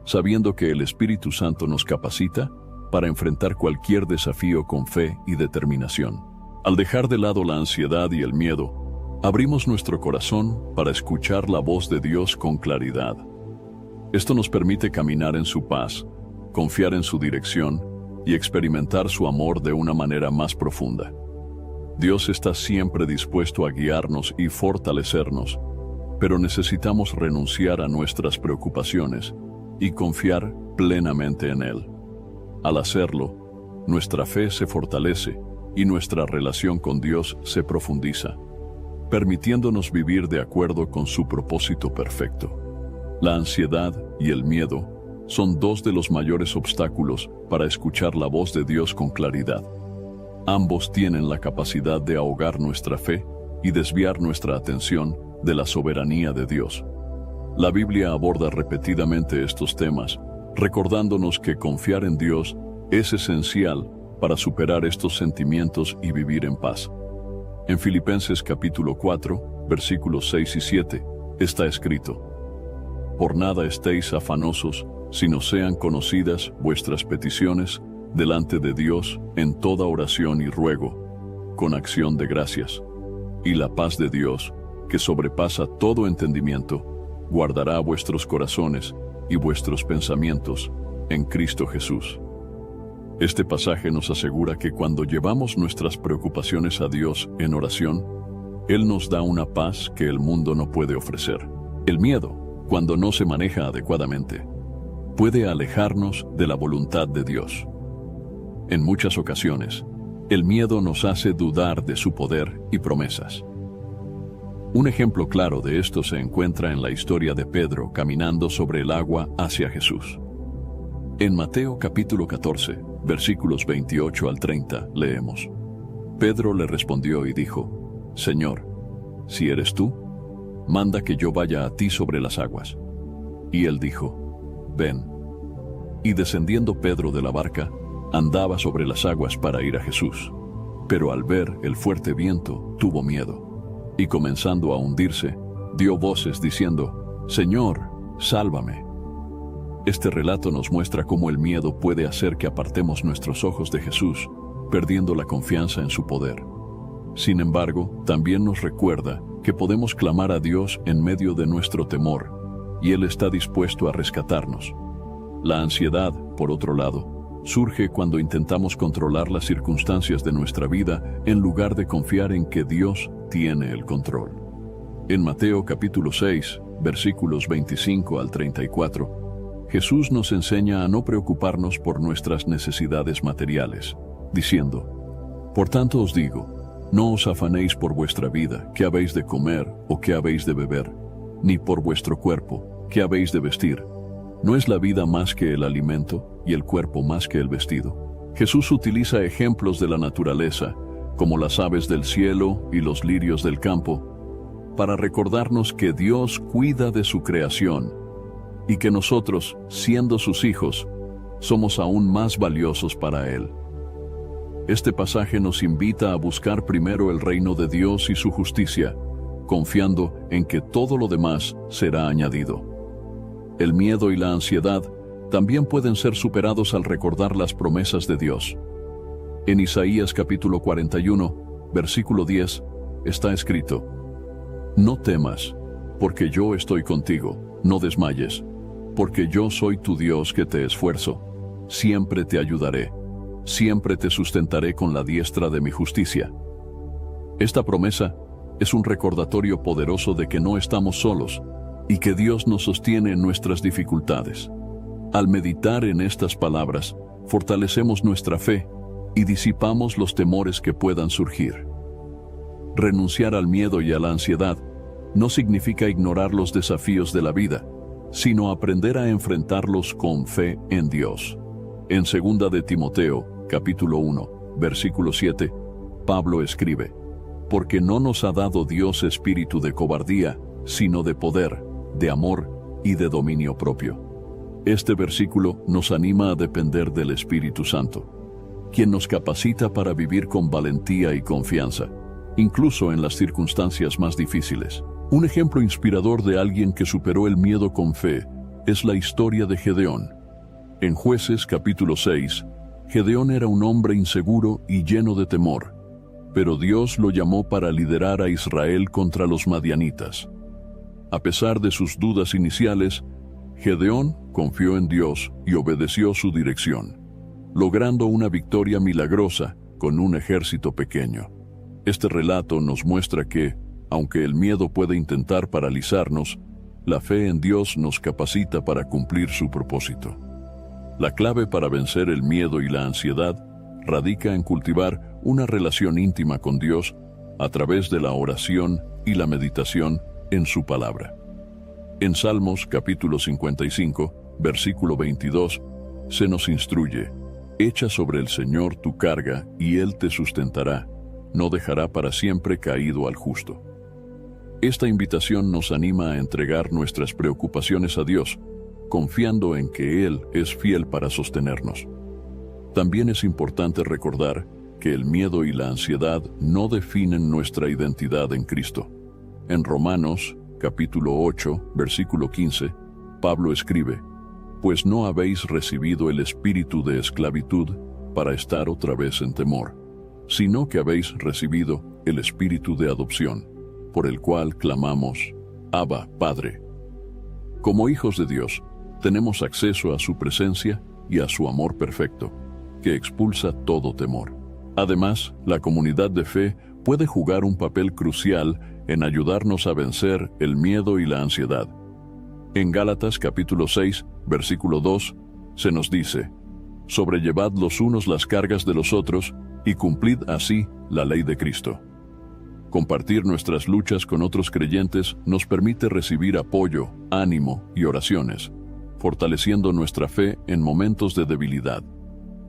sabiendo que el Espíritu Santo nos capacita para enfrentar cualquier desafío con fe y determinación. Al dejar de lado la ansiedad y el miedo, abrimos nuestro corazón para escuchar la voz de Dios con claridad. Esto nos permite caminar en su paz, confiar en su dirección y experimentar su amor de una manera más profunda. Dios está siempre dispuesto a guiarnos y fortalecernos, pero necesitamos renunciar a nuestras preocupaciones y confiar plenamente en Él. Al hacerlo, nuestra fe se fortalece y nuestra relación con Dios se profundiza, permitiéndonos vivir de acuerdo con su propósito perfecto. La ansiedad y el miedo son dos de los mayores obstáculos para escuchar la voz de Dios con claridad. Ambos tienen la capacidad de ahogar nuestra fe y desviar nuestra atención de la soberanía de Dios. La Biblia aborda repetidamente estos temas, recordándonos que confiar en Dios es esencial para superar estos sentimientos y vivir en paz. En Filipenses capítulo 4, versículos 6 y 7, está escrito: Por nada estéis afanosos, sino sean conocidas vuestras peticiones delante de Dios en toda oración y ruego, con acción de gracias. Y la paz de Dios, que sobrepasa todo entendimiento, guardará vuestros corazones y vuestros pensamientos en Cristo Jesús. Este pasaje nos asegura que cuando llevamos nuestras preocupaciones a Dios en oración, Él nos da una paz que el mundo no puede ofrecer. El miedo, cuando no se maneja adecuadamente, puede alejarnos de la voluntad de Dios. En muchas ocasiones, el miedo nos hace dudar de su poder y promesas. Un ejemplo claro de esto se encuentra en la historia de Pedro caminando sobre el agua hacia Jesús. En Mateo capítulo 14, versículos 28 al 30, leemos: Pedro le respondió y dijo: Señor, si eres tú, manda que yo vaya a ti sobre las aguas. Y él dijo: Ven. Y descendiendo Pedro de la barca, andaba sobre las aguas para ir a Jesús. Pero al ver el fuerte viento, tuvo miedo, y comenzando a hundirse, dio voces diciendo: Señor, sálvame. Este relato nos muestra cómo el miedo puede hacer que apartemos nuestros ojos de Jesús, perdiendo la confianza en su poder. Sin embargo, también nos recuerda que podemos clamar a Dios en medio de nuestro temor, y Él está dispuesto a rescatarnos. La ansiedad, por otro lado, surge cuando intentamos controlar las circunstancias de nuestra vida en lugar de confiar en que Dios tiene el control. En Mateo capítulo 6, versículos 25 al 34, Jesús nos enseña a no preocuparnos por nuestras necesidades materiales, diciendo: Por tanto os digo, no os afanéis por vuestra vida, qué habéis de comer o qué habéis de beber, ni por vuestro cuerpo, qué habéis de vestir. ¿No es la vida más que el alimento y el cuerpo más que el vestido? Jesús utiliza ejemplos de la naturaleza, como las aves del cielo y los lirios del campo, para recordarnos que Dios cuida de su creación y que nosotros, siendo sus hijos, somos aún más valiosos para Él. Este pasaje nos invita a buscar primero el reino de Dios y su justicia, confiando en que todo lo demás será añadido. El miedo y la ansiedad también pueden ser superados al recordar las promesas de Dios. En Isaías capítulo 41, versículo 10, está escrito: No temas, porque yo estoy contigo, no desmayes, porque yo soy tu Dios que te esfuerzo, siempre te ayudaré, siempre te sustentaré con la diestra de mi justicia. Esta promesa es un recordatorio poderoso de que no estamos solos y que Dios nos sostiene en nuestras dificultades. Al meditar en estas palabras, fortalecemos nuestra fe y disipamos los temores que puedan surgir. Renunciar al miedo y a la ansiedad no significa ignorar los desafíos de la vida, sino aprender a enfrentarlos con fe en Dios. En 2 de Timoteo, capítulo 1, versículo 7, Pablo escribe: Porque no nos ha dado Dios espíritu de cobardía, sino de poder, de amor y de dominio propio. Este versículo nos anima a depender del Espíritu Santo, quien nos capacita para vivir con valentía y confianza, incluso en las circunstancias más difíciles. Un ejemplo inspirador de alguien que superó el miedo con fe es la historia de Gedeón. En Jueces capítulo 6, Gedeón era un hombre inseguro y lleno de temor, pero Dios lo llamó para liderar a Israel contra los madianitas. A pesar de sus dudas iniciales, Gedeón confió en Dios y obedeció su dirección, logrando una victoria milagrosa con un ejército pequeño. Este relato nos muestra que, aunque el miedo puede intentar paralizarnos, la fe en Dios nos capacita para cumplir su propósito. La clave para vencer el miedo y la ansiedad radica en cultivar una relación íntima con Dios a través de la oración y la meditación en su palabra. En Salmos capítulo 55, versículo 22, se nos instruye: Echa sobre el Señor tu carga y Él te sustentará, no dejará para siempre caído al justo. Esta invitación nos anima a entregar nuestras preocupaciones a Dios, confiando en que Él es fiel para sostenernos. También es importante recordar que el miedo y la ansiedad no definen nuestra identidad en Cristo. En Romanos, capítulo 8, versículo 15, Pablo escribe: Pues no habéis recibido el espíritu de esclavitud para estar otra vez en temor, sino que habéis recibido el espíritu de adopción, por el cual clamamos: Abba, Padre. Como hijos de Dios, tenemos acceso a su presencia y a su amor perfecto, que expulsa todo temor. Además, la comunidad de fe puede jugar un papel crucial en ayudarnos a vencer el miedo y la ansiedad. En Gálatas capítulo 6, versículo 2, se nos dice: Sobrellevad los unos las cargas de los otros y cumplid así la ley de Cristo. Compartir nuestras luchas con otros creyentes nos permite recibir apoyo, ánimo y oraciones, fortaleciendo nuestra fe en momentos de debilidad.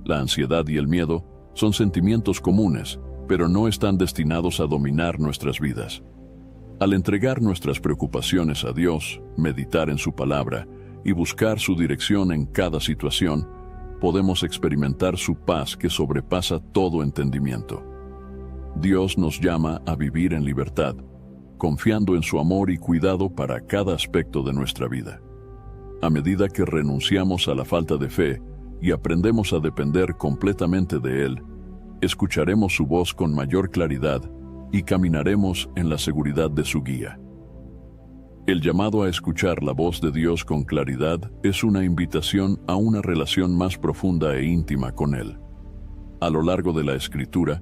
La ansiedad y el miedo son sentimientos comunes, pero no están destinados a dominar nuestras vidas. Al entregar nuestras preocupaciones a Dios, meditar en su palabra y buscar su dirección en cada situación, podemos experimentar su paz que sobrepasa todo entendimiento. Dios nos llama a vivir en libertad, confiando en su amor y cuidado para cada aspecto de nuestra vida. A medida que renunciamos a la falta de fe y aprendemos a depender completamente de Él, escucharemos su voz con mayor claridad y caminaremos en la seguridad de su guía. El llamado a escuchar la voz de Dios con claridad es una invitación a una relación más profunda e íntima con Él. A lo largo de la Escritura,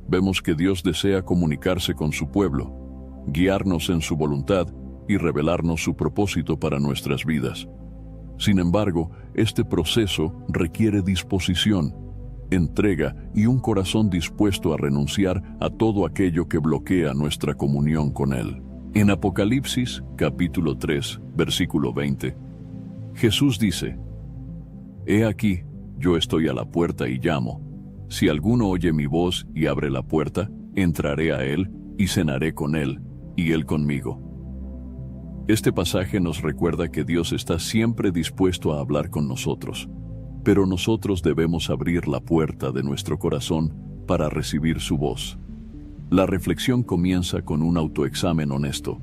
vemos que Dios desea comunicarse con su pueblo, guiarnos en su voluntad y revelarnos su propósito para nuestras vidas. Sin embargo, este proceso requiere disposición, entrega y un corazón dispuesto a renunciar a todo aquello que bloquea nuestra comunión con Él. En Apocalipsis, capítulo 3, versículo 20, Jesús dice: «He aquí, yo estoy a la puerta y llamo. Si alguno oye mi voz y abre la puerta, entraré a él y cenaré con él, y él conmigo». Este pasaje nos recuerda que Dios está siempre dispuesto a hablar con nosotros, pero nosotros debemos abrir la puerta de nuestro corazón para recibir su voz. La reflexión comienza con un autoexamen honesto.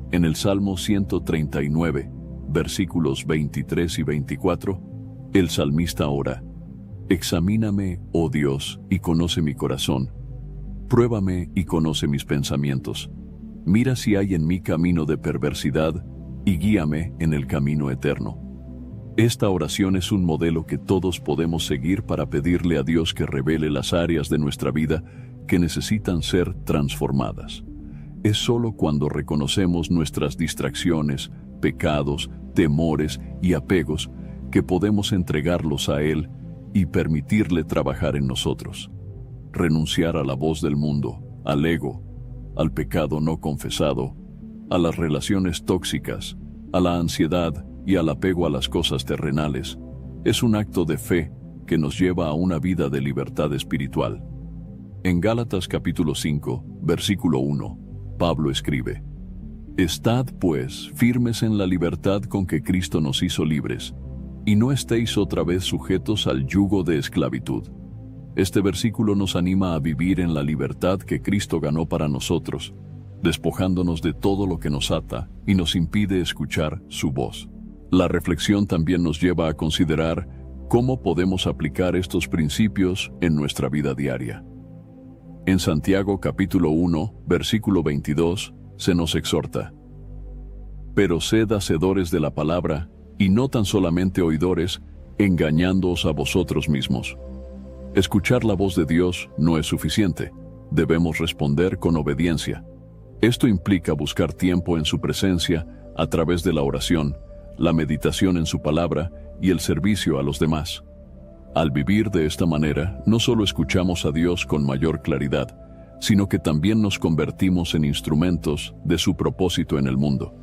En el Salmo 139, versículos 23 y 24, el salmista ora: «Examíname, oh Dios, y conoce mi corazón. Pruébame y conoce mis pensamientos. Mira si hay en mí camino de perversidad y guíame en el camino eterno». Esta oración es un modelo que todos podemos seguir para pedirle a Dios que revele las áreas de nuestra vida que necesitan ser transformadas. Es solo cuando reconocemos nuestras distracciones, pecados, temores y apegos que podemos entregarlos a Él y permitirle trabajar en nosotros. Renunciar a la voz del mundo, al ego, al pecado no confesado, a las relaciones tóxicas, a la ansiedad y al apego a las cosas terrenales, es un acto de fe que nos lleva a una vida de libertad espiritual. En Gálatas capítulo 5, versículo 1, Pablo escribe: «Estad, pues, firmes en la libertad con que Cristo nos hizo libres, y no estéis otra vez sujetos al yugo de esclavitud». Este versículo nos anima a vivir en la libertad que Cristo ganó para nosotros, despojándonos de todo lo que nos ata y nos impide escuchar su voz. La reflexión también nos lleva a considerar cómo podemos aplicar estos principios en nuestra vida diaria. En Santiago capítulo 1, versículo 22, se nos exhorta: «Pero sed hacedores de la palabra, y no tan solamente oidores, engañándoos a vosotros mismos». Escuchar la voz de Dios no es suficiente, debemos responder con obediencia. Esto implica buscar tiempo en su presencia a través de la oración, la meditación en su palabra y el servicio a los demás. Al vivir de esta manera, no solo escuchamos a Dios con mayor claridad, sino que también nos convertimos en instrumentos de su propósito en el mundo.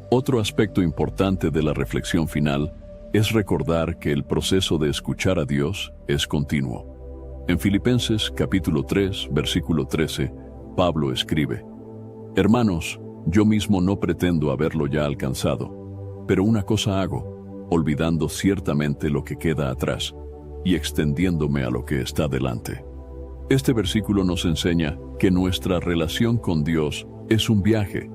Otro aspecto importante de la reflexión final es recordar que el proceso de escuchar a Dios es continuo. En Filipenses capítulo 3, versículo 13, Pablo escribe: «Hermanos, yo mismo no pretendo haberlo ya alcanzado, pero una cosa hago, olvidando ciertamente lo que queda atrás y extendiéndome a lo que está delante». Este versículo nos enseña que nuestra relación con Dios es un viaje,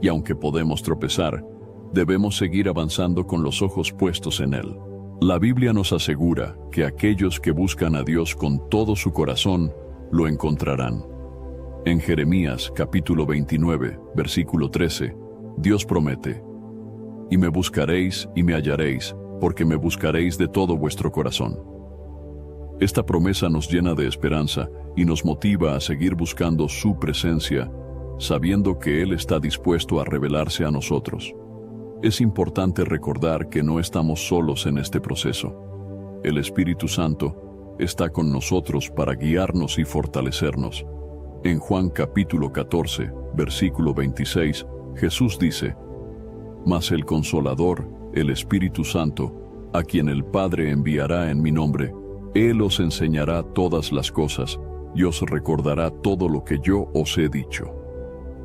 y aunque podemos tropezar, debemos seguir avanzando con los ojos puestos en Él. La Biblia nos asegura que aquellos que buscan a Dios con todo su corazón, lo encontrarán. En Jeremías capítulo 29, versículo 13, Dios promete: «Y me buscaréis y me hallaréis, porque me buscaréis de todo vuestro corazón». Esta promesa nos llena de esperanza y nos motiva a seguir buscando su presencia, sabiendo que Él está dispuesto a revelarse a nosotros. Es importante recordar que no estamos solos en este proceso. El Espíritu Santo está con nosotros para guiarnos y fortalecernos. En Juan capítulo 14, versículo 26, Jesús dice: «Mas el Consolador, el Espíritu Santo, a quien el Padre enviará en mi nombre, Él os enseñará todas las cosas y os recordará todo lo que yo os he dicho».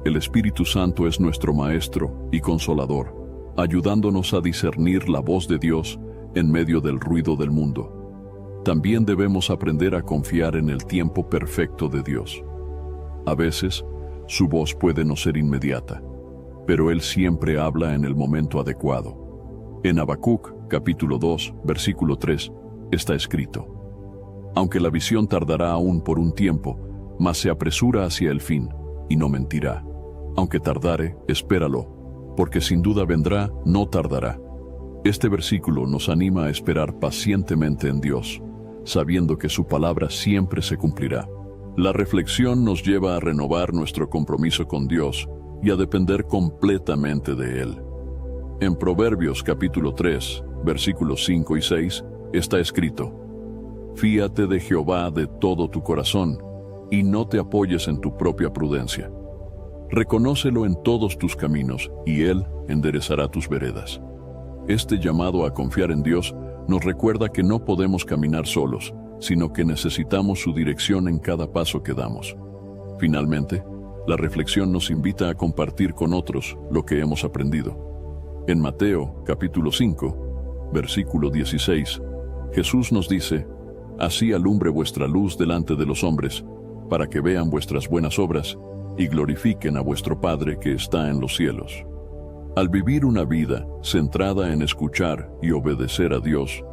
El Espíritu Santo es nuestro Maestro y Consolador, ayudándonos a discernir la voz de Dios en medio del ruido del mundo. También debemos aprender a confiar en el tiempo perfecto de Dios. A veces, su voz puede no ser inmediata, pero Él siempre habla en el momento adecuado. En Habacuc, capítulo 2, versículo 3, está escrito: «Aunque la visión tardará aún por un tiempo, mas se apresura hacia el fin, y no mentirá. Aunque tardare, espéralo, porque sin duda vendrá, no tardará». Este versículo nos anima a esperar pacientemente en Dios, sabiendo que su palabra siempre se cumplirá. La reflexión nos lleva a renovar nuestro compromiso con Dios y a depender completamente de Él. En Proverbios capítulo 3, versículos 5 y 6, está escrito: Fíate de Jehová de todo tu corazón, y no te apoyes en tu propia prudencia. Reconócelo en todos tus caminos, y Él enderezará tus veredas. Este llamado a confiar en Dios nos recuerda que no podemos caminar solos, sino que necesitamos su dirección en cada paso que damos. Finalmente, la reflexión nos invita a compartir con otros lo que hemos aprendido. En Mateo, capítulo 5, versículo 16, Jesús nos dice: Así alumbre vuestra luz delante de los hombres, para que vean vuestras buenas obras y glorifiquen a vuestro Padre que está en los cielos. Al vivir una vida centrada en escuchar y obedecer a Dios,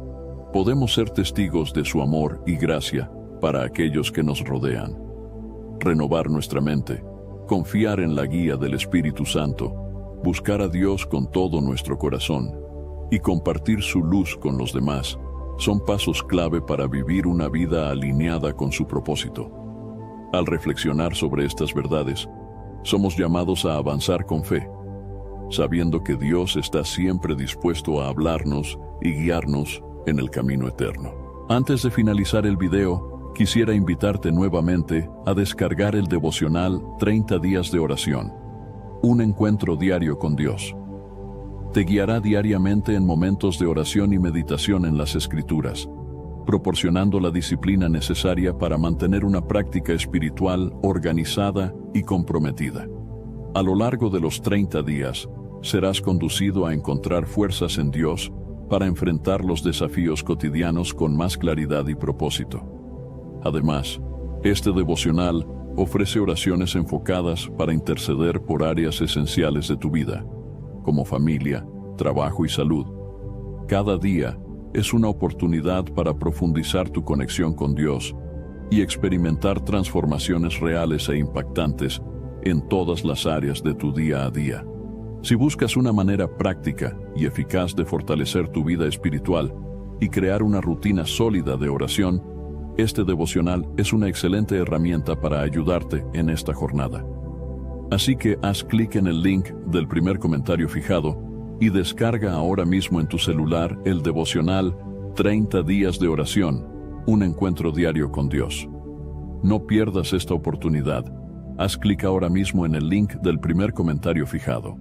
podemos ser testigos de su amor y gracia para aquellos que nos rodean. Renovar nuestra mente, confiar en la guía del Espíritu Santo, buscar a Dios con todo nuestro corazón y compartir su luz con los demás son pasos clave para vivir una vida alineada con su propósito. Al reflexionar sobre estas verdades, somos llamados a avanzar con fe, sabiendo que Dios está siempre dispuesto a hablarnos y guiarnos en el camino eterno. Antes de finalizar el video, quisiera invitarte nuevamente a descargar el devocional 30 días de oración, un encuentro diario con Dios. Te guiará diariamente en momentos de oración y meditación en las Escrituras, proporcionando la disciplina necesaria para mantener una práctica espiritual organizada y comprometida. A lo largo de los 30 días, serás conducido a encontrar fuerzas en Dios para enfrentar los desafíos cotidianos con más claridad y propósito. Además, este devocional ofrece oraciones enfocadas para interceder por áreas esenciales de tu vida, como familia, trabajo y salud. Cada día es una oportunidad para profundizar tu conexión con Dios y experimentar transformaciones reales e impactantes en todas las áreas de tu día a día. Si buscas una manera práctica y eficaz de fortalecer tu vida espiritual y crear una rutina sólida de oración, este devocional es una excelente herramienta para ayudarte en esta jornada. Así que haz clic en el link del primer comentario fijado y descarga ahora mismo en tu celular el devocional 30 días de oración, un encuentro diario con Dios. No pierdas esta oportunidad. Haz clic ahora mismo en el link del primer comentario fijado.